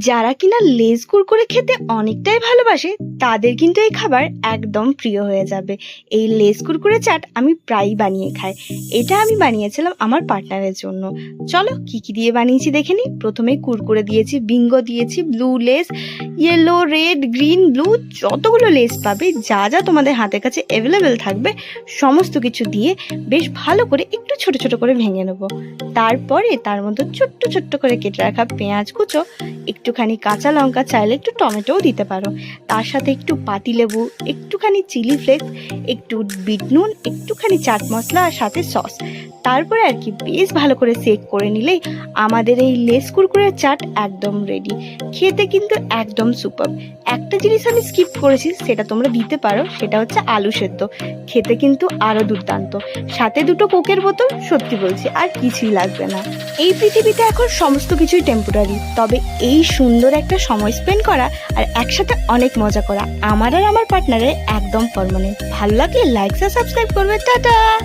যারা কিনা লেজ কুরকুরে খেতে অনেকটাই ভালোবাসে তাদের কিন্তু এই খাবার একদম প্রিয় হয়ে যাবে। এই লেজ কুরকুরে চাট আমি প্রায়ই বানিয়ে খাই। এটা আমি বানিয়েছিলাম আমার পার্টনারের জন্য। চলো কি কি দিয়ে বানিয়েছি দেখে নিই। প্রথমে কুরকুরে দিয়েছি, বিঙ্গো দিয়েছি, blue less, yellow, red, green, blue, যতগুলো লেস পাবে, যা যা তোমাদের হাতের কাছে অ্যাভেলেবেল থাকবে সমস্ত কিছু দিয়ে বেশ ভালো করে একটু ছোট ছোট করে ভেঙে নেবো। তারপরে তার মধ্যে ছোট্ট ছোট্ট করে কেটে রাখা পেঁয়াজ কুচো, একটুখানি কাঁচা লঙ্কা, চাইলে একটু টমেটোও দিতে পারো, তার সাথে একটু পাতিলেবু, একটুখানি চিলি ফ্লেক্স, একটু বিট নুন, একটুখানি চাট মশলা আর সাথে সস। তারপরে আর কি বেশ ভালো করে সেক করে নিলেই আমাদের এই লেস কুরকুরের চাট একদম রেডি। খেতে কিন্তু একদম সুপার। একটা জিনিস আমি স্কিপ করেছি, সেটা তোমরা দিতে পারো, সেটা হচ্ছে আলু সেদ্ধ। খেতে কিন্তু আরও দুর্দান্ত। সাথে দুটো কোকের বোতল, সত্যি বলছি আর কিছুই লাগবে না। এই পৃথিবীতে এখন সমস্ত কিছুই টেম্পোরারি, তবে এই সুন্দর একটা সময় স্পেন্ড করা আর একসাথে অনেক মজা করা আমার আর আমার পার্টনারের একদম পার্মানেন্ট। ভালো লাগলে লাইক আর সাবস্ক্রাইব করবে। টাটা।